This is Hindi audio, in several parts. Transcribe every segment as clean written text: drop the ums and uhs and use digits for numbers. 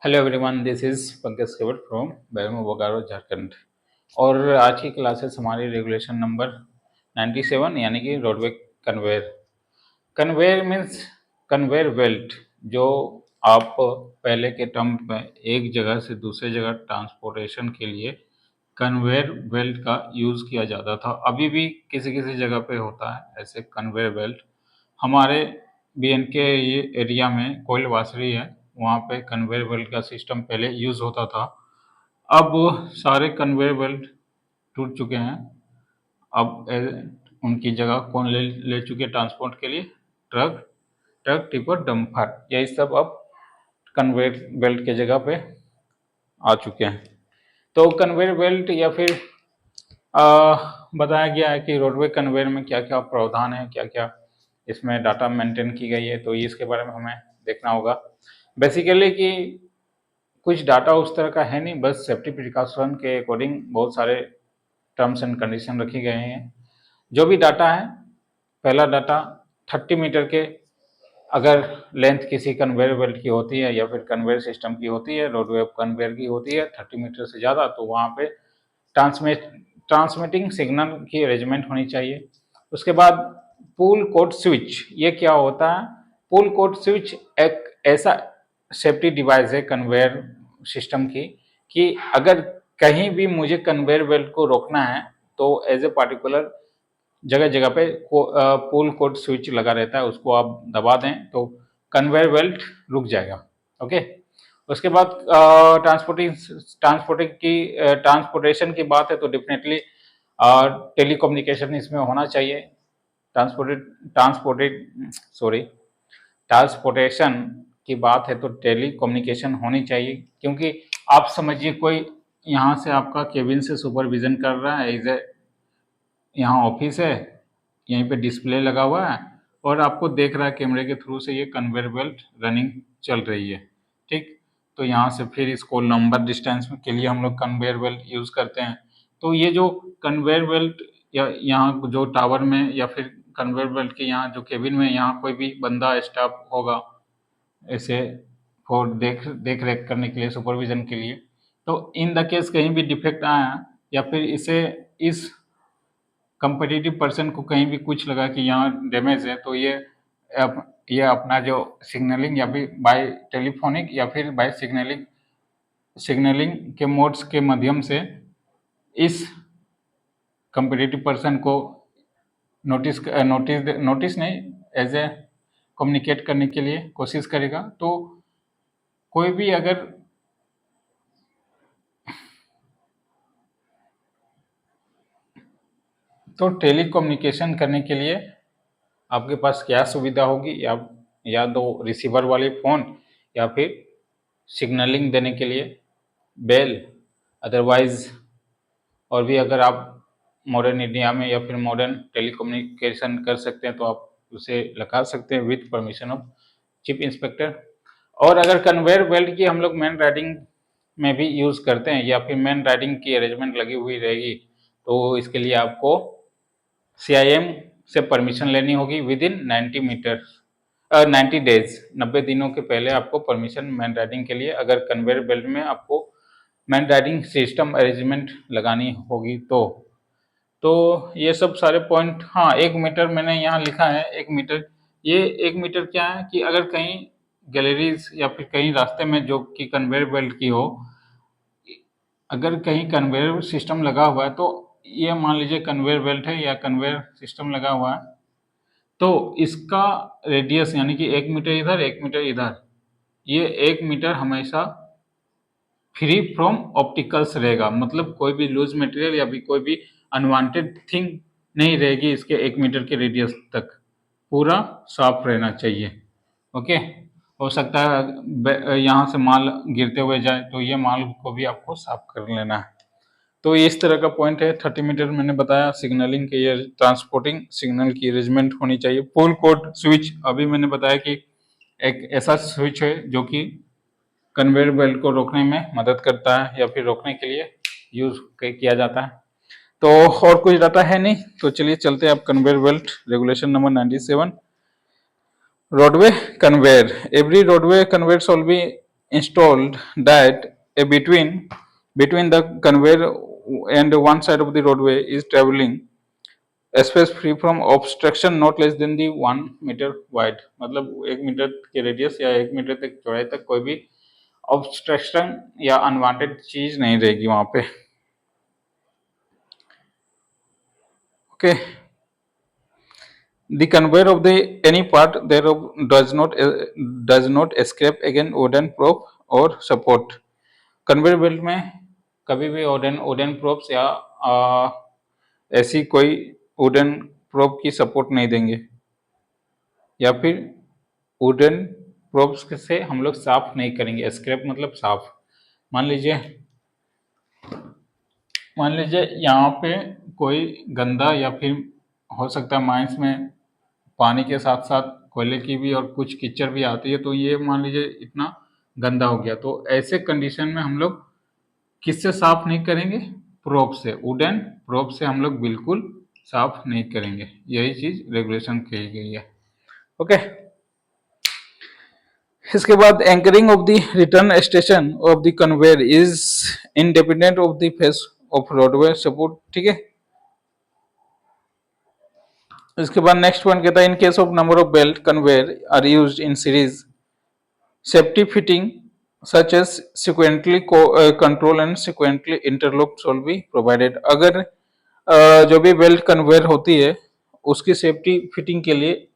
Hello everyone, this is Pankaj Kewat from Belmo Bokaro Jharkhand. और आज की क्लासेस हमारी रेगुलेशन नंबर 97 यानी कि roadway conveyor. Conveyor means conveyor belt, जो आप पहले के टर्म में एक जगह से दूसरे जगह ट्रांसपोर्टेशन के लिए कन्वेयर बेल्ट का यूज़ किया जाता था। अभी भी किसी किसी जगह पे होता है ऐसे कन्वेयर बेल्ट। हमारे BNK ये एरिया में कोयल वासरी है, वहाँ पे कन्वेयर बेल्ट का सिस्टम पहले यूज़ होता था। अब सारे कन्वेयर बेल्ट टूट चुके हैं। अब उनकी जगह कौन ले ले चुके ट्रांसपोर्ट के लिए? ट्रक, टिपर, डंपर, यही सब अब कन्वेयर बेल्ट के जगह पे आ चुके हैं। तो कन्वेयर बेल्ट या फिर बताया गया है कि रोडवे कन्वेयर में क्या क्या प्रावधान है, क्या क्या इसमें डाटा मेंटेन की गई है, तो इसके बारे में हमें देखना होगा। बेसिकली कि कुछ डाटा उस तरह का है नहीं, बस सेफ्टी प्रिकॉशन के अकॉर्डिंग बहुत सारे टर्म्स एंड कंडीशन रखे गए हैं। जो भी डाटा है, पहला डाटा 30 मीटर के अगर लेंथ किसी कन्वेयर बेल्ट की होती है या फिर कन्वेयर सिस्टम की होती है, रोडवे कन्वेयर की होती है 30 मीटर से ज़्यादा, तो वहाँ पे ट्रांसमिटिंग सिग्नल की अरेंजमेंट होनी चाहिए। उसके बाद पुल कोड स्विच, ये क्या होता है? पुल कोड स्विच एक ऐसा सेफ्टी डिवाइस है कन्वेयर सिस्टम की कि अगर कहीं भी मुझे कन्वेयर बेल्ट को रोकना है तो एज ए पार्टिकुलर जगह जगह पे पुल कोड स्विच लगा रहता है, उसको आप दबा दें तो कन्वेयर बेल्ट रुक जाएगा। ओके। उसके बाद ट्रांसपोर्टेशन की बात है तो डेफिनेटली टेलीकम्युनिकेशन इसमें होना चाहिए। ट्रांसपोर्टेशन की बात है तो टेलीकम्युनिकेशन होनी चाहिए, क्योंकि आप समझिए कोई यहाँ से आपका केबिन से सुपरविजन कर रहा है, इधर यहाँ ऑफिस है, यहीं पे डिस्प्ले लगा हुआ है और आपको देख रहा है कैमरे के थ्रू से ये कन्वेयर बेल्ट रनिंग चल रही है। ठीक, तो यहाँ से फिर इसको लंबा डिस्टेंस के लिए हम लोग कन्वेयर बेल्ट यूज़ करते हैं। तो ये जो कन्वेयर बेल्ट या यहाँ जो टावर में या फिर कन्वेयर बेल्ट के यहाँ जो केबिन में यहाँ कोई भी बंदा स्टाफ होगा ऐसे फॉर देख रेख करने के लिए, सुपरविजन के लिए, तो इन द केस कहीं भी डिफेक्ट आया या फिर इसे इस कंपटीटिव पर्सन को कहीं भी कुछ लगा कि यहाँ डैमेज है, तो ये अपना जो सिग्नलिंग या फिर बाय टेलीफोनिक या फिर बाय सिग्नलिंग के मोड्स के माध्यम से इस कंपटीटिव पर्सन को नोटिस नहीं, एज ए कम्युनिकेट करने के लिए कोशिश करेगा। तो कोई भी अगर तो टेलीकम्युनिकेशन करने के लिए आपके पास क्या सुविधा होगी? या तो रिसीवर वाले फ़ोन या फिर सिग्नलिंग देने के लिए बेल, अदरवाइज और भी अगर आप मॉडर्न इंडिया में या फिर मॉडर्न टेलीकम्युनिकेशन कर सकते हैं तो आप उसे लगा सकते हैं with permission of chief inspector. और अगर कन्वेयर बेल्ट की हम लोग मेन राइडिंग में भी यूज़ करते हैं या फिर मेन राइडिंग की अरेंजमेंट लगी हुई रहेगी, तो इसके लिए आपको CIM से परमिशन लेनी होगी विद इन 90 डेज, 90 दिनों के पहले आपको परमिशन मैन राइडिंग के लिए, अगर कन्वेयर बेल्ट में आपको मैन राइडिंग सिस्टम अरेंजमेंट लगानी होगी तो ये सब सारे पॉइंट। हाँ, 1 मीटर मैंने यहाँ लिखा है। 1 मीटर, ये 1 मीटर क्या है कि अगर कहीं गैलरीज या फिर कहीं रास्ते में जो कि कन्वेयर बेल्ट की हो, अगर कहीं कन्वेयर सिस्टम लगा हुआ है, तो ये मान लीजिए कन्वेयर बेल्ट है या कन्वेयर सिस्टम लगा हुआ है, तो इसका रेडियस यानी कि 1 मीटर इधर 1 मीटर इधर, ये 1 मीटर हमेशा फ्री फ्रॉम ऑप्टिकल्स रहेगा। मतलब कोई भी लूज मटेरियल या भी कोई भी अनवांटेड थिंग नहीं रहेगी इसके 1 मीटर के रेडियस तक, पूरा साफ रहना चाहिए। ओके। हो सकता है यहाँ से माल गिरते हुए जाए, तो ये माल को भी आपको साफ कर लेना है। तो इस तरह का पॉइंट है। 30 मीटर मैंने बताया। सिग्नलिंग के ये ट्रांसपोर्टिंग सिग्नल की अरेंजमेंट होनी चाहिए। पुल कोड स्विच अभी मैंने बताया कि एक ऐसा स्विच है जो कि कन्वेयर बेल्ट को रोकने में मदद करता है या फिर रोकने के लिए यूज किया जाता है। तो और कुछ डाटा है नहीं, तो चलिए चलते हैं अब conveyor belt regulation number 97। Roadway conveyor, every roadway conveyor shawl B installed that between the conveyor and one side of the roadway is traveling space free from obstruction not less than the 1 metre wide, मतलब 1 मीटर के रेडियस या 1 मीटर तक चौड़ाई तक कोई भी ऑब्स्ट्रक्शन या अनवांटेड चीज नहीं रहेगी वहां पे। Okay, the conveyor of the any part thereof does not escape against wooden prop or support। Conveyor belt में कभी भी वुडन प्रोप्स या ऐसी कोई वुडन प्रोप की सपोर्ट नहीं देंगे, या फिर वुडन प्रोप्स से हम लोग साफ नहीं करेंगे। स्क्रैप मतलब साफ। मान लीजिए यहाँ पे कोई गंदा या फिर हो सकता है माइंस में पानी के साथ साथ कोयले की भी और कुछ कीचड़ भी आती है, तो ये मान लीजिए इतना गंदा हो गया, तो ऐसे कंडीशन में हम लोग किससे साफ नहीं करेंगे? प्रोप से, वुडन प्रोप से हम लोग बिल्कुल साफ नहीं करेंगे। यही चीज रेगुलेशन कही गई है। ओके, इसके बाद anchoring of the return station of the conveyor is independent of the face of roadway support. ठीक है, इसके बाद नेक्स्ट पॉइंट कहता है in case of number of belt conveyor are used in series safety fitting such as sequentially control and sequentially interlock shall be provided. अगर जो भी बेल्ट कन्वेयर होती है उसकी सेफ्टी फिटिंग के लिए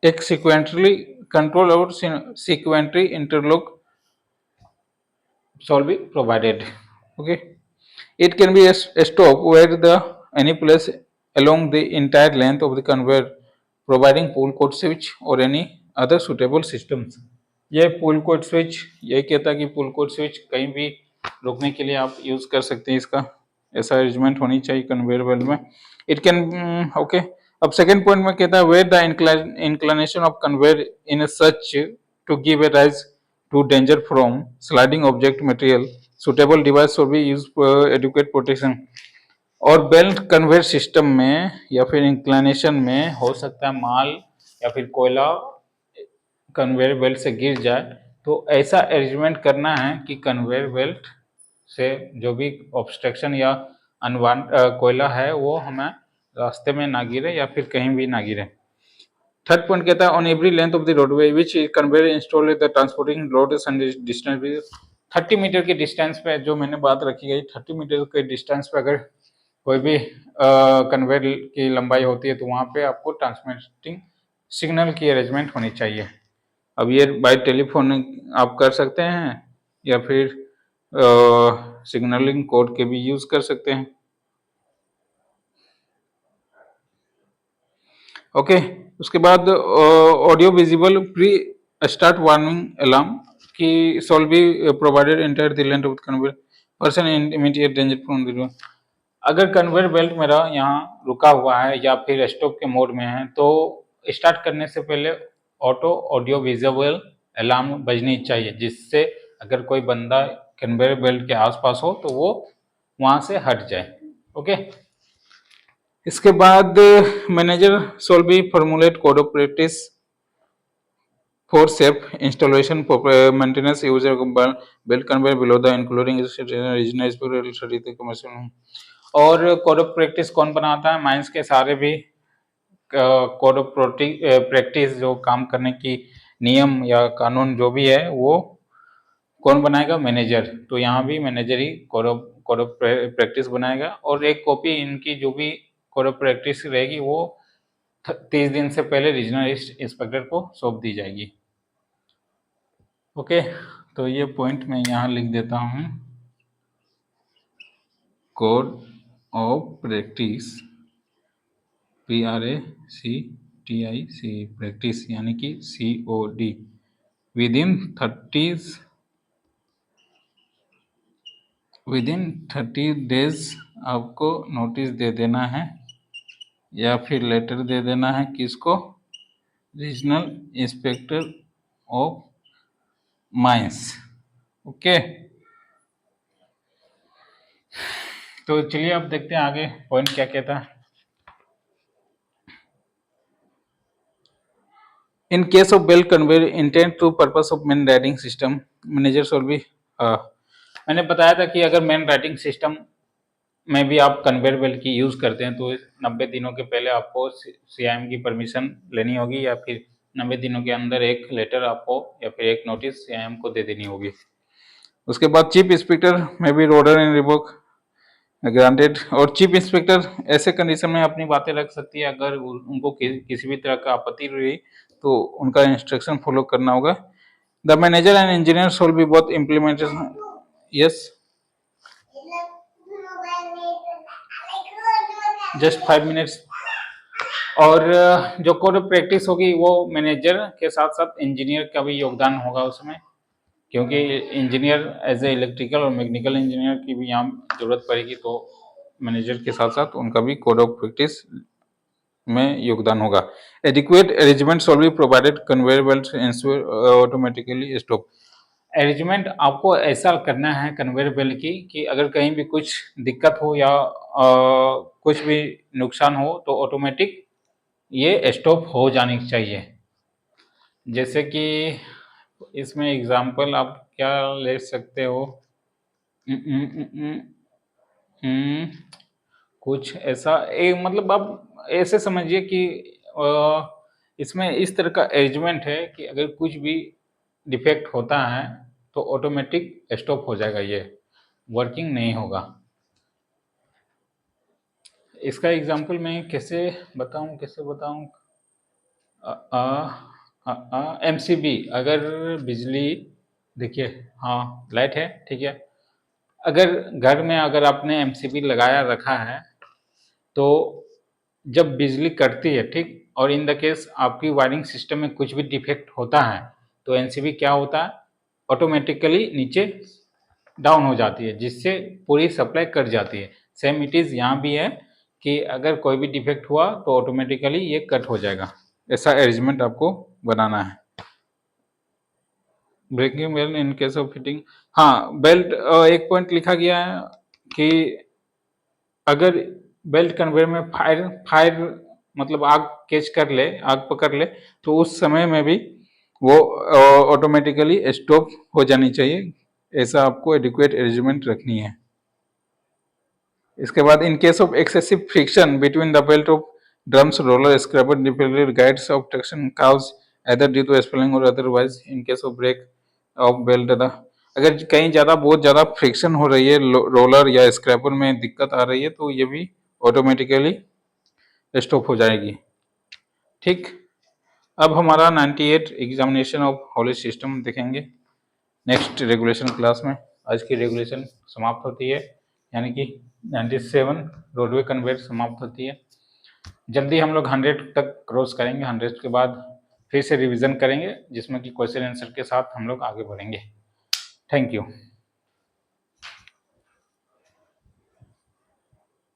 एक सिक्वेंटली कंट्रोल और सिक्वेंटली interlock shall be provided। Okay, it can be a stop where the any place along the entire length of the conveyor providing pull cord switch or any other suitable systems। ये पुल कोड स्विच यही कहता है कि पुल कोड स्विच कहीं भी रोकने के लिए आप यूज कर सकते हैं, इसका ऐसा अरेंजमेंट होनी चाहिए कन्वेयर बेल्ट में। It can okay. अब सेकेंड पॉइंट में कहता है where the inclination of conveyor in such to give a rise to danger from sliding object material suitable device should be used for adequate protection। और बेल्ट कन्वेयर सिस्टम में या फिर इंक्लिनेशन में हो सकता है माल या फिर कोयला कन्वेयर बेल्ट से गिर जाए, तो ऐसा अरेंजमेंट करना है कि कन्वेयर बेल्ट से जो भी ऑब्स्ट्रक्शन या अनवांट कोयला है वो हमें रास्ते में ना गिरे या फिर कहीं भी ना गिरे। थर्ड पॉइंट कहता है on every length of the roadway which conveyor installed the transporting road distance 30 metre के डिस्टेंस पे जो मैंने बात रखी गई 30 मीटर के डिस्टेंस पे अगर कोई भी कन्वेयर की लंबाई होती है तो वहां पे आपको ट्रांसमिटिंग सिग्नल की अरेंजमेंट होनी चाहिए। अब ये बाय टेलीफोन आप कर सकते हैं या फिर सिग्नलिंग कोड के भी यूज कर सकते हैं। ओके, उसके बाद audio visible pre start warning alarm की shall be provided entire the length of the conveyor person in immediate danger from the road. अगर कन्वेयर बेल्ट मेरा यहाँ रुका हुआ है या फिर स्टॉप के मोड में है तो स्टार्ट करने से पहले ऑटो ऑडियो विजिबल अलार्म बजनी चाहिए, जिससे अगर कोई बंदा कन्वेयर बेल्ट के आसपास हो तो वो वहां से हट जाए। ओके, इसके बाद manager shawl B formulate code of practice for safe installation maintenance user belt conveyor below the including और कोड ऑफ प्रैक्टिस कौन बनाता है? माइंस के सारे भी कोड ऑफ प्रैक्टिस जो काम करने की नियम या कानून जो भी है वो कौन बनाएगा? मैनेजर। तो यहाँ भी manager he code of practice बनाएगा और एक कॉपी इनकी जो भी कोड ऑफ प्रैक्टिस रहेगी वो 30 दिन से पहले रीजनल इंस्पेक्टर को सौंप दी जाएगी। ओके, तो ये पॉइंट मैं यहाँ लिख देता हूँ, code of practice PRACTIC practice यानी कि COD विदिन 30 डेज आपको नोटिस दे देना है या फिर लेटर दे देना है किसको? Regional inspector of mines. Okay, तो चलिए अब देखते हैं आगे पॉइंट क्या कहता है। In case of belt conveyor intent to purpose of main riding system, manager shall be मैंने बताया था कि अगर मेन राइटिंग सिस्टम में भी आप कन्वेयर बेल्ट की यूज करते हैं तो 90 दिनों के पहले आपको सीआईएम की परमिशन लेनी होगी, या फिर 90 दिनों के अंदर एक लेटर आपको या फिर एक नोटिस सीआईएम को दे देनी होगी। उसके बाद चीफ इंस्पेक्टर में भी ऑर्डर इन रिवोक ग्रांटेड, और चीफ इंस्पेक्टर ऐसे कंडीशन में अपनी बातें रख सकती है अगर उनको किसी भी तरह का आपत्ति रही तो उनका इंस्ट्रक्शन फॉलो करना होगा। The manager and engineer shawl B both implementation, yes just 5 minutes. और जो कोड ऑफ प्रैक्टिस होगी वो मैनेजर के साथ साथ इंजीनियर का भी योगदान होगा उसमें, क्योंकि इंजीनियर एज ए इलेक्ट्रिकल और मैकेनिकल इंजीनियर की भी यहाँ जरूरत पड़ेगी, तो मैनेजर के साथ साथ उनका भी कोड ऑफ प्रैक्टिस में योगदान होगा। Adequate arrangement shawl be provided conveyor belt ensure automatically stop. Arrangement आपको ऐसा करना है कन्वेयर बेल्ट की कि अगर कहीं भी कुछ दिक्कत हो या कुछ भी नुकसान हो तो ऑटोमेटिक ये स्टॉप हो जानी चाहिए। जैसे कि इसमें एग्जांपल आप क्या ले सकते हो, कुछ ऐसा मतलब आप ऐसे समझिए कि इसमें इस तरह का अरेंजमेंट है कि अगर कुछ भी डिफेक्ट होता है तो ऑटोमेटिक स्टॉप हो जाएगा, ये वर्किंग नहीं होगा। इसका एग्जांपल मैं कैसे बताऊं एमसीबी, अगर बिजली, देखिए हाँ लाइट है ठीक है, अगर घर में अगर आपने एमसीबी लगाया रखा है तो जब बिजली कटती है ठीक, और इन द केस आपकी वायरिंग सिस्टम में कुछ भी डिफेक्ट होता है तो एमसीबी क्या होता है, ऑटोमेटिकली नीचे डाउन हो जाती है जिससे पूरी सप्लाई कट जाती है। सेम इट इज यहाँ भी है कि अगर कोई भी डिफेक्ट हुआ तो ऑटोमेटिकली ये कट हो जाएगा। ऐसा अरेंजमेंट आपको बनाना है। Breaking belt in case of fitting, हाँ बेल्ट एक पॉइंट लिखा गया है कि अगर बेल्ट कन्वेयर में फायर मतलब आग कैच कर ले, आग पकड़ ले, तो उस समय में भी वो ऑटोमेटिकली स्टॉप हो जानी चाहिए। ऐसा आपको एडिक्वेट अरेंजमेंट रखनी है। इसके बाद in case of excessive friction between the belt of drums roller scrubber different guides of traction cause either due to spelling or otherwise in case of break of belt दा, अगर कहीं ज़्यादा बहुत ज़्यादा फ्रिक्शन हो रही है रोलर या स्क्रैपर में दिक्कत आ रही है तो ये भी ऑटोमेटिकली स्टॉप हो जाएगी। ठीक, अब हमारा 98 एग्जामिनेशन ऑफ हॉलिड सिस्टम देखेंगे नेक्स्ट रेगुलेशन क्लास में। आज की रेगुलेशन समाप्त होती है, यानी कि 97 रोडवे कन्वेयर समाप्त होती है। जल्दी हम लोग 100 तक क्रॉस करेंगे, 100 के बाद फिर से रिवीजन करेंगे जिसमें कि क्वेश्चन आंसर के साथ हम लोग आगे बढ़ेंगे। Thank you.